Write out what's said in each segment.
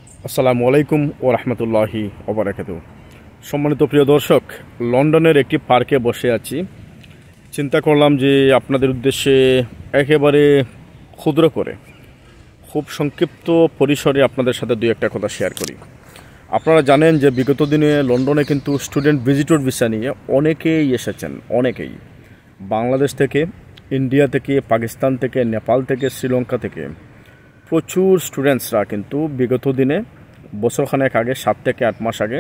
আসসালামু আলাইকুম ও রহমতুল্লাহি ওবারাকাতু। সম্মানিত প্রিয় দর্শক, লন্ডনের একটি পার্কে বসে আছি। চিন্তা করলাম যে আপনাদের উদ্দেশ্যে একেবারে ক্ষুদ্র করে, খুব সংক্ষিপ্ত পরিসরে আপনাদের সাথে দুই একটা কথা শেয়ার করি। আপনারা জানেন যে বিগত দিনে লন্ডনে কিন্তু স্টুডেন্ট ভিজিটর ভিসা নিয়ে অনেকেই এসেছেন, অনেকেই বাংলাদেশ থেকে, ইন্ডিয়া থেকে, পাকিস্তান থেকে, নেপাল থেকে, শ্রীলঙ্কা থেকে প্রচুর স্টুডেন্টসরা কিন্তু বিগত দিনে বছরখানেক আগে 7 থেকে 8 মাস আগে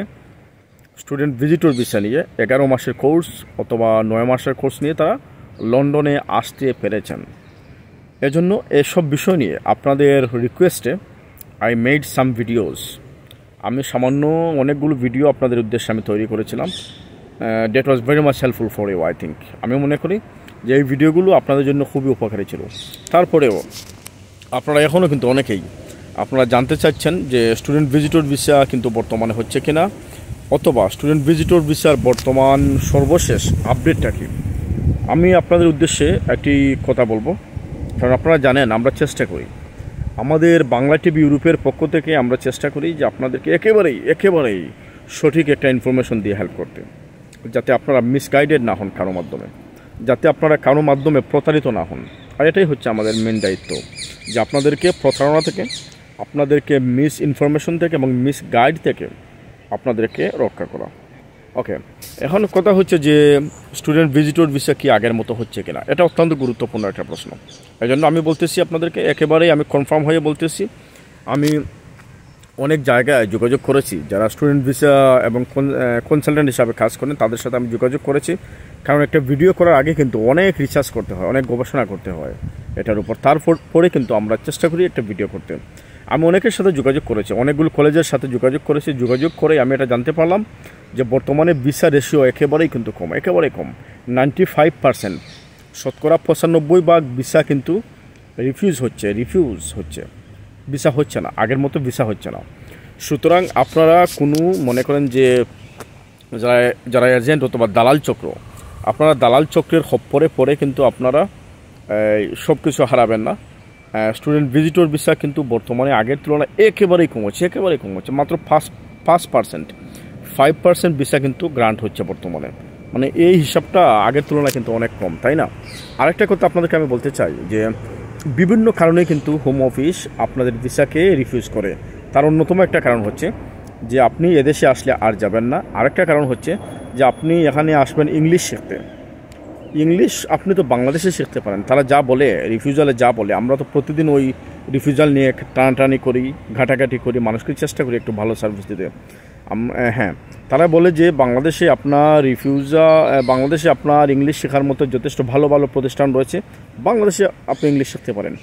স্টুডেন্ট ভিজিটর ভিসা নিয়ে 11 মাসের কোর্স অথবা 9 মাসের কোর্স নিয়ে তারা লন্ডনে আসতে পেরেছেন। এজন্য এসব বিষয় নিয়ে আপনাদের রিকোয়েস্টে আই মেড সাম ভিডিওস। আমি সামান্য অনেকগুলো ভিডিও আপনাদের উদ্দেশ্যে আমি তৈরি করেছিলাম। That was very much helpful for you. I think, আমি মনে করি যে এই ভিডিওগুলো আপনাদের জন্য খুবই উপকারী ছিল। তারপরেও আপনারা এখনও কিন্তু অনেকেই আপনারা জানতে চাচ্ছেন যে স্টুডেন্ট ভিজিটর ভিসা কিন্তু বর্তমানে হচ্ছে কিনা, অথবা স্টুডেন্ট ভিজিটর ভিসার বর্তমান সর্বশেষ আপডেটটা কি। আমি আপনাদের উদ্দেশ্যে একটি কথা বলবো, কারণ আপনারা জানেন আমরা চেষ্টা করি, আমাদের বাংলা টিভি ইউরোপের পক্ষ থেকে আমরা চেষ্টা করি যে আপনাদেরকে একেবারেই সঠিক একটা ইনফরমেশন দিয়ে হেল্প করতে, যাতে আপনারা মিসগাইডেড না হন কারো মাধ্যমে, যাতে আপনারা কারো মাধ্যমে প্রতারিত না হন। আর এটাই হচ্ছে আমাদের মেন দায়িত্ব, যে আপনাদেরকে প্রতারণা থেকে, আপনাদেরকে মিস ইনফরমেশন থেকে এবং মিস গাইড থেকে আপনাদেরকে রক্ষা করা। ওকে, এখন কথা হচ্ছে যে স্টুডেন্ট ভিজিটর ভিসা কি আগের মতো হচ্ছে কিনা, এটা অত্যন্ত গুরুত্বপূর্ণ একটা প্রশ্ন। এই জন্য আমি বলতেছি আপনাদেরকে, একেবারেই আমি কনফার্ম হয়ে বলতেছি, আমি অনেক জায়গায় যোগাযোগ করেছি, যারা স্টুডেন্ট ভিসা এবং কনসালটেন্ট হিসাবে কাজ করেন তাদের সাথে আমি যোগাযোগ করেছি। কারণ একটা ভিডিও করার আগে কিন্তু অনেক রিসার্চ করতে হয়, অনেক গবেষণা করতে হয় এটার উপর, তারপরে কিন্তু আমরা চেষ্টা করি একটা ভিডিও করতে। আমি অনেকের সাথে যোগাযোগ করেছি, অনেকগুলো কলেজের সাথে যোগাযোগ করেছি। যোগাযোগ করে আমি এটা জানতে পারলাম যে বর্তমানে ভিসা রেশিও একেবারেই কিন্তু কম, একেবারেই কম। 95%, শতকরা 95% ভিসা কিন্তু রিফিউজ হচ্ছে, ভিসা হচ্ছে না, আগের মতো ভিসা হচ্ছে না। সুতরাং আপনারা কোনো মনে করেন যে যারা এজেন্ট অথবা দালাল চক্র, আপনারা দালাল চক্রের খপ্পরে পড়ে কিন্তু আপনারা সব কিছু হারাবেন না। স্টুডেন্ট ভিজিটর ভিসা কিন্তু বর্তমানে আগের তুলনায় একেবারেই কম হচ্ছে। মাত্র 5% ভিসা কিন্তু গ্রান্ট হচ্ছে বর্তমানে। মানে এই হিসাবটা আগের তুলনায় কিন্তু অনেক কম, তাই না? আরেকটা কথা আপনাদেরকে আমি বলতে চাই যে বিভিন্ন কারণে কিন্তু হোম অফিস আপনাদের ভিসাকে রিফিউজ করে। তার অন্যতম একটা কারণ হচ্ছে যে আপনি এদেশে আসলে আর যাবেন না। আরেকটা কারণ হচ্ছে যে আপনি এখানে আসবেন ইংলিশ শিখতে। ইংলিশ আপনি তো বাংলাদেশে শিখতে পারেন, তারা যা বলে রিফিউজালে যা বলে, আমরা তো প্রতিদিন ওই রিফিউজাল নিয়ে টানাটানি করি, ঘাটাঘাটি করি, মানুষকে চেষ্টা করি একটু ভালো সার্ভিস দিতে। হ্যাঁ, তারা বলে যে বাংলাদেশে আপনার ইংলিশ শেখার মতো যথেষ্ট ভালো ভালো প্রতিষ্ঠান রয়েছে, বাংলাদেশে আপনি ইংলিশ শিখতে পারেন,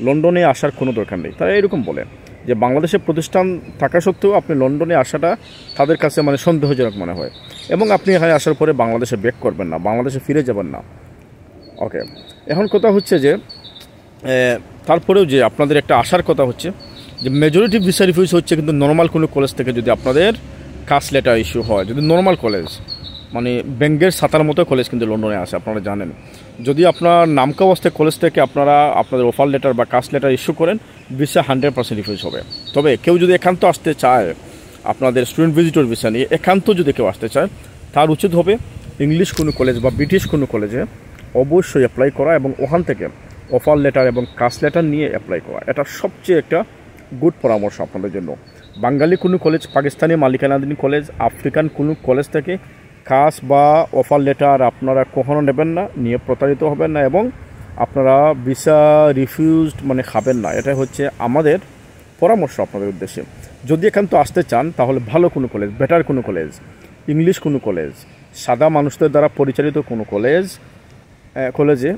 লন্ডনে আসার কোনো দরকার নেই। তারা এরকম বলে যে বাংলাদেশে প্রতিষ্ঠান থাকা সত্ত্বেও আপনি লন্ডনে আসাটা তাদের কাছে মানে সন্দেহজনক মনে হয়, এবং আপনি এখানে আসার পরে বাংলাদেশে ব্যাক করবেন না, বাংলাদেশে ফিরে যাবেন না। ওকে, এখন কথা হচ্ছে যে তারপরেও যে আপনাদের একটা আসার কথা হচ্ছে যে মেজরিটি ভিসা রিফিউজ হচ্ছে কিন্তু নর্মাল কোনো কলেজ থেকে যদি আপনাদের কাস্ট লেটার ইস্যু হয়, যদি নর্মাল কলেজ মানে ব্যাঙ্গের ছাতার মতো কলেজ কিন্তু লন্ডনে আসে, আপনারা জানেন। যদি আপনার নামকা অবস্থায় কলেজ থেকে আপনারা আপনাদের অফার লেটার বা কাস্ট লেটার ইস্যু করেন, ভিসা 100% রিফিউজ হবে। তবে কেউ যদি একান্ত আসতে চায় আপনাদের স্টুডেন্ট ভিজিটর ভিসা নিয়ে, একান্ত যদি কেউ আসতে চায়, তার উচিত হবে ইংলিশ কোনো কলেজ বা ব্রিটিশ কোনো কলেজে অবশ্যই অ্যাপ্লাই করা এবং ওখান থেকে অফার লেটার এবং কাস্ট লেটার নিয়ে অ্যাপ্লাই করা। এটা সবচেয়ে একটা গুড পরামর্শ আপনাদের জন্য। বাঙালি কোনো কলেজ, পাকিস্তানি মালিকানাধীন কলেজ, আফ্রিকান কোনো কলেজ থেকে কাস্ট বা অফার লেটার আপনারা কখনো নেবেন না, নিয়ে প্রতারিত হবেন না, এবং আপনারা ভিসা রিফিউজড মানে খাবেন না। এটা হচ্ছে আমাদের পরামর্শ আপনাদের উদ্দেশ্যে। যদি একান্ত আসতে চান তাহলে ভালো কোনো কলেজ, বেটার কোনো কলেজ, ইংলিশ কোনো কলেজ, সাদা মানুষদের দ্বারা পরিচালিত কোনো কলেজে,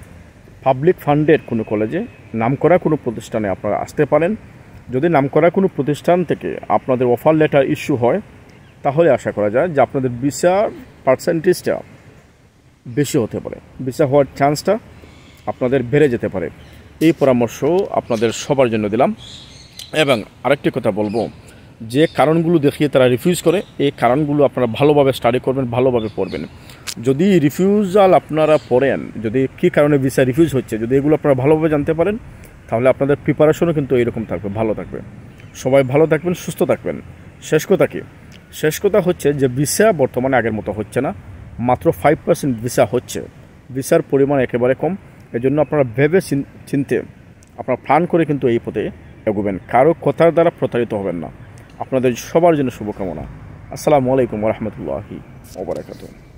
পাবলিক ফান্ডেড কোনো কলেজে, নামকরা কোনো প্রতিষ্ঠানে আপনারা আসতে পারেন। যদি নামকরা কোনো প্রতিষ্ঠান থেকে আপনাদের অফার লেটার ইস্যু হয়, তাহলে আশা করা যায় যে আপনাদের ভিসার পার্সেন্টেজটা বেশি হতে পারে, ভিসা হওয়ার চান্সটা আপনাদের বেড়ে যেতে পারে। এই পরামর্শ আপনাদের সবার জন্য দিলাম। এবং আরেকটি কথা বলবো, যে কারণগুলো দেখিয়ে তারা রিফিউজ করে, এই কারণগুলো আপনারা ভালোভাবে স্টাডি করবেন, ভালোভাবে পড়বেন। যদি রিফিউজাল আপনারা পড়েন, যদি কী কারণে ভিসা রিফিউজ হচ্ছে, যদি এগুলো আপনারা ভালোভাবে জানতে পারেন, তাহলে আপনাদের প্রিপারেশনও কিন্তু এইরকম থাকবে, ভালো থাকবে। সবাই ভালো থাকবেন, সুস্থ থাকবেন। শেষ কথা হচ্ছে যে ভিসা বর্তমানে আগের মতো হচ্ছে না, মাত্র 5% ভিসা হচ্ছে। ভিসার পরিমাণ একেবারে কম। এজন্য আপনারা ভেবে চিনতে আপনারা প্ল্যান করে কিন্তু এই পথে এগোবেন, কারো কথার দ্বারা প্রতারিত হবেন না। আপনাদের সবার জন্য শুভকামনা। আসসালামু আলাইকুম ওয়া রাহমাতুল্লাহি ওয়া বারাকাতুহু।